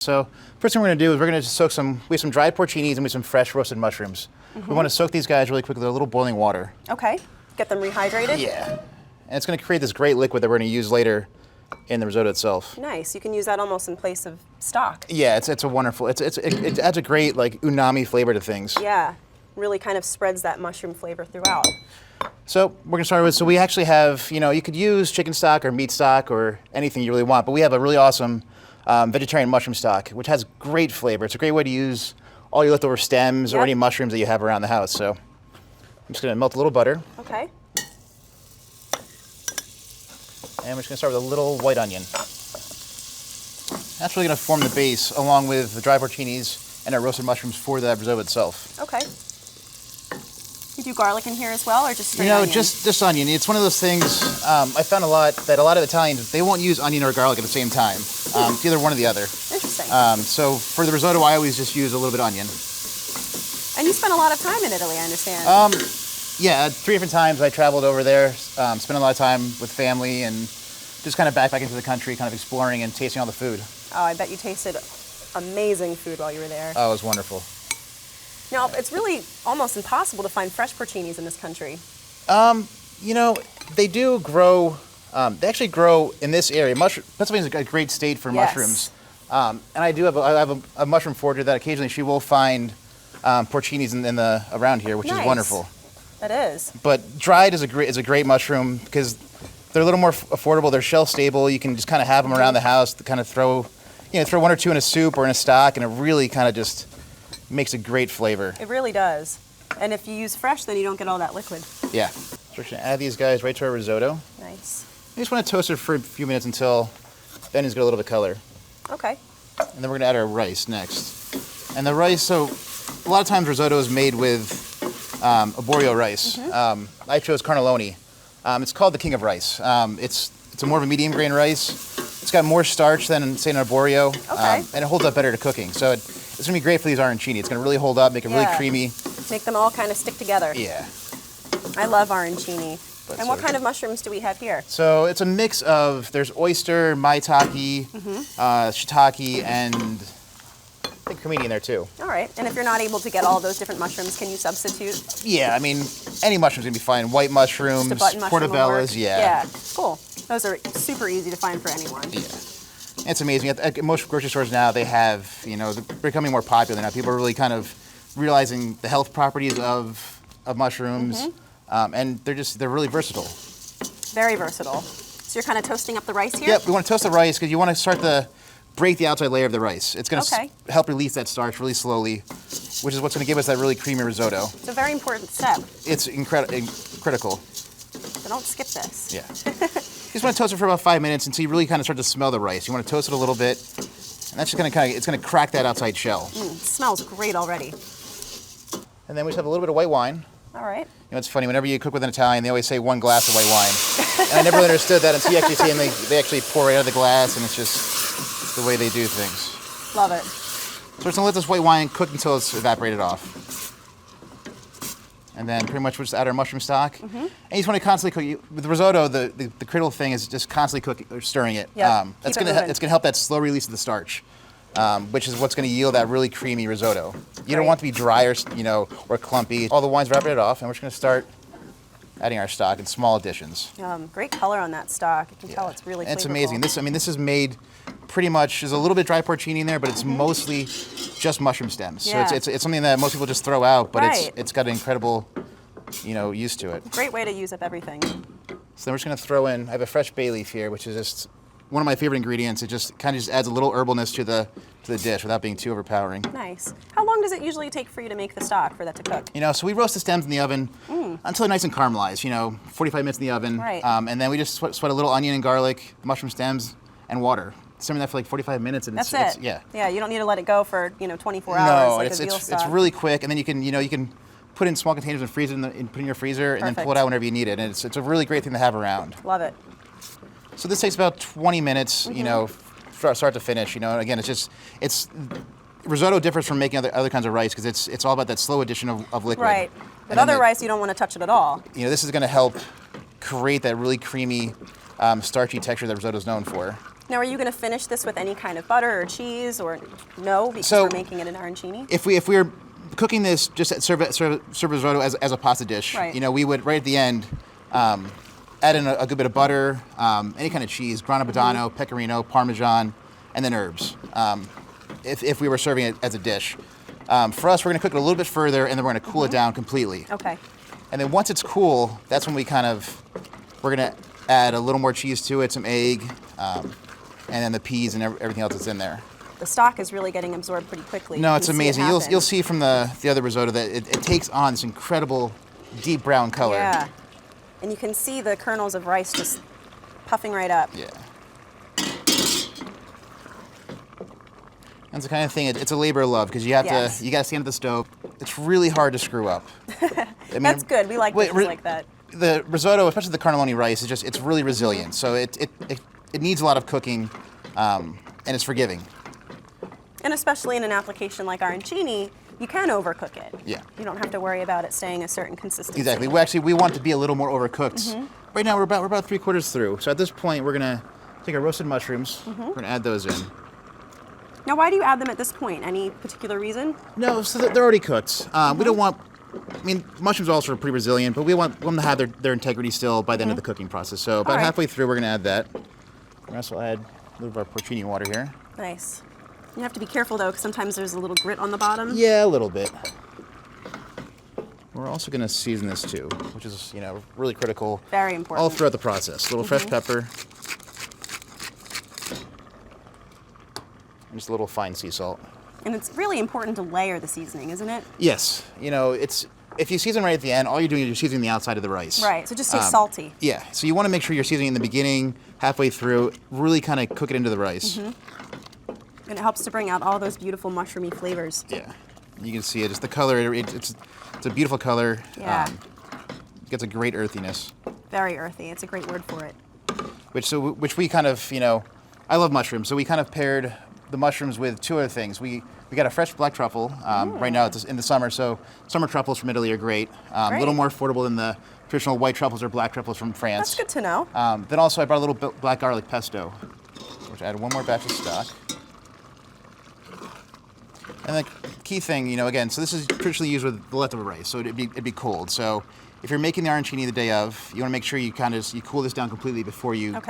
So first thing we're going to do is we're going to soak we have some dried porcinis and we have some fresh roasted mushrooms. We want to soak these guys really quick with a little boiling water. Okay, get them rehydrated? Yeah, and it's going to create this great liquid that we're going to use later in the risotto itself. Nice, you can use that almost in place of stock. Yeah, it's a wonderful, it adds a great like umami flavor to things. Yeah, really kind of spreads that mushroom flavor throughout. So we're going to start with, so we actually have, you could use chicken stock or meat stock or anything you really want, but we have a really awesome vegetarian mushroom stock, which has great flavor. It's a great way to use all your leftover stems or any mushrooms that you have around the house. So I'm just going to melt a little butter. Okay. And we're just going to start with a little white onion. That's really going to form the base along with the dry porcinis and our roasted mushrooms for that risotto itself. Okay. You do garlic in here as well, or just straight onion? Just onion. It's one of those things, I found a lot of Italians, they won't use onion or garlic at the same time. It's either one or the other. Interesting. So for the risotto, I always just use a little bit of onion. And you spent a lot of time in Italy, I understand. Yeah, 3 different times I traveled over there, spent a lot of time with family and just kind of backpacking through the country, kind of exploring and tasting all the food. Oh, I bet you tasted amazing food while you were there. Oh, it was wonderful. Now, it's really almost impossible to find fresh porcinis in this country. They do grow, they actually grow in this area. Pennsylvania's a great state for mushrooms. And I have a mushroom forager that occasionally she will find porcinis around here, which is wonderful. That is. But dried is a great mushroom because they're a little more affordable. They're shelf stable. You can just kind of have them around the house to kind of throw 1 or 2 in a soup or in a stock, and it really kind of just makes a great flavor. It really does. And if you use fresh, then you don't get all that liquid. Yeah. So we're just gonna add these guys right to our risotto. Nice. You just want to toast it for a few minutes until the onions get a little bit of color. Okay. And then we're gonna add our rice next. And the rice, so a lot of times risotto is made with arborio rice. I chose carnellone. It's called the king of rice. It's a more of a medium grain rice. It's got more starch than, say, an arborio. Okay. And it holds up better to cooking. So it's gonna be great for these arancini. It's gonna really hold up, make it really creamy. Make them all kind of stick together. Yeah. I love arancini. And what kind of mushrooms do we have here? So it's a mix of, there's oyster, maitake, shiitake, and I think cremini in there too. All right. And if you're not able to get all those different mushrooms, can you substitute? Yeah, I mean, any mushroom's gonna be fine. White mushrooms, Just a button mushroom portobellos, Yeah, cool. Those are super easy to find for anyone. Yeah. It's amazing. At most grocery stores now, they have, they're becoming more popular now. People are really kind of realizing the health properties of mushrooms, and they're really versatile. Very versatile. So you're kind of toasting up the rice here? Yep, we want to toast the rice because you want to start to break the outside layer of the rice. It's going to help release that starch really slowly, which is what's going to give us that really creamy risotto. It's a very important step. It's critical. So don't skip this. Yeah. You just want to toast it for about 5 minutes until you really kind of start to smell the rice. You want to toast it a little bit, and that's just going to it's going to crack that outside shell. It smells great already. And then we just have a little bit of white wine. All right. It's funny, whenever you cook with an Italian, they always say 1 glass of white wine. And I never really understood that until you actually see them, they actually pour right out of the glass, and it's just the way they do things. Love it. So we're just going to let this white wine cook until it's evaporated off. And then pretty much we'll just add our mushroom stock. And you just want to constantly cook. With the risotto, the critical thing is just constantly cooking or stirring it. Yep. It's going to help that slow release of the starch, which is what's going to yield that really creamy risotto. You don't want it to be dry or clumpy. All the wine's evaporated off, and we're just going to start adding our stock in small additions. Great color on that stock. You can tell it's really flavorful. It's amazing. This is made pretty much, there's a little bit dry porcini in there, but it's mostly just mushroom stems. Yeah. So it's something that most people just throw out, but it's got an incredible, use to it. Great way to use up everything. So then we're just going to throw in, I have a fresh bay leaf here, which is just one of my favorite ingredients. It just kind of just adds a little herbalness to the dish without being too overpowering. Nice. How long does it usually take for you to make the stock for that to cook? So we roast the stems in the oven until they're nice and caramelized, 45 minutes in the oven. Right. And then we just sweat a little onion and garlic, mushroom stems, and water. Simmering that for like 45 minutes. And That's it. Yeah, you don't need to let it go for 24 hours. No, like it's really quick, and then you can put it in small containers and freeze it put it in your freezer, and then pull it out whenever you need it. And it's a really great thing to have around. Love it. So this takes about 20 minutes, start to finish. Again, risotto differs from making other kinds of rice because it's all about that slow addition of liquid. Right. With other rice, you don't want to touch it at all. This is going to help create that really creamy, starchy texture that risotto is known for. Now, are you going to finish this with any kind of butter or cheese, or no, because So- we're making it in arancini? If we were cooking this just at serve risotto as a pasta dish, Right. you know, we would right at the end add in a good bit of butter, any kind of cheese, Grana Padano, Pecorino, Parmesan, and then herbs. If we were serving it as a dish, for us, we're going to cook it a little bit further, and then we're going to cool it down completely. Okay. And then once it's cool, that's when we're going to add a little more cheese to it, some egg, and then the peas and everything else that's in there. The stock is really getting absorbed pretty quickly. No, You it's can see it amazing. happen. You'll see from the other risotto that it takes on this incredible deep brown color. Yeah. And you can see the kernels of rice just puffing right up. Yeah. That's the kind of thing. It's a labor of love because you got to stand at the stove. It's really hard to screw up. I mean, That's good. We like dishes like that. The risotto, especially the cannelloni rice, it's really resilient. So it needs a lot of cooking, and it's forgiving. And especially in an application like arancini, you can overcook it. Yeah. You don't have to worry about it staying a certain consistency. Exactly. We want it to be a little more overcooked. Right now we're about 3/4 through. So at this point we're gonna take our roasted mushrooms. We're gonna add those in. Now, why do you add them at this point? Any particular reason? No, so they're already cooked. We don't want. I mean, mushrooms also are pretty resilient, but we want them to have their integrity still by the end of the cooking process. So about right. halfway through, we're gonna add that. We're also add a little of our porcini water here. Nice. You have to be careful though, because sometimes there's a little grit on the bottom. Yeah, a little bit. We're also gonna season this too, which is really critical. Very important. All throughout the process. A little fresh pepper. And just a little fine sea salt. And it's really important to layer the seasoning, isn't it? Yes, it's if you season right at the end, all you're doing is you're seasoning the outside of the rice. Right, so just stay salty. Yeah, so you want to make sure you're seasoning in the beginning, halfway through, really kind of cook it into the rice. And it helps to bring out all those beautiful mushroomy flavors. Yeah, you can see it. Just the color. It's a beautiful color. Yeah. It gets a great earthiness. Very earthy. It's a great word for it. Which we kind of I love mushrooms, so we kind of paired the mushrooms with two other things. We got a fresh black truffle. Right now it's in the summer, so summer truffles from Italy are great. A little more affordable than the traditional white truffles or black truffles from France. That's good to know. Then also I brought a little black garlic pesto, which I added one more batch of stock. And the key thing, again, so this is traditionally used with the leftover rice, so it'd be cold. So if you're making the arancini the day of, you want to make sure you cool this down completely before you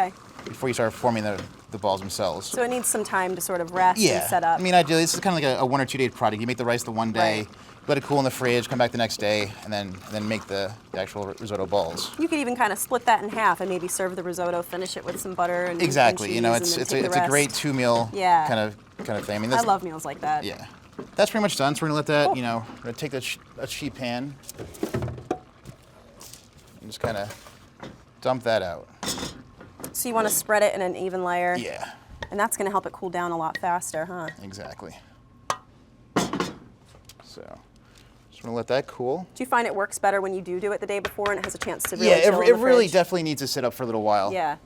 start forming the balls themselves. So it needs some time to sort of rest and set up. I mean, ideally, this is kind of like a 1 or 2 day product. You make the rice the one day, let it cool in the fridge, come back the next day, and then make the actual risotto balls. You could even kind of split that in half and maybe serve the risotto, finish it with some butter and Exactly. and cheese, It's and then take the a great rest. 2-meal Yeah. kind of thing. I mean, I love meals like that. Yeah. That's pretty much done. So we're gonna let that, Cool. we're gonna take a sheet pan and just kind of dump that out. So you want to spread it in an even layer. Yeah. And that's going to help it cool down a lot faster, huh? Exactly. So just gonna let that cool. Do you find it works better when you do it the day before and it has a chance to really Yeah, chill in it the really fridge? definitely needs to sit up for a little while. Yeah.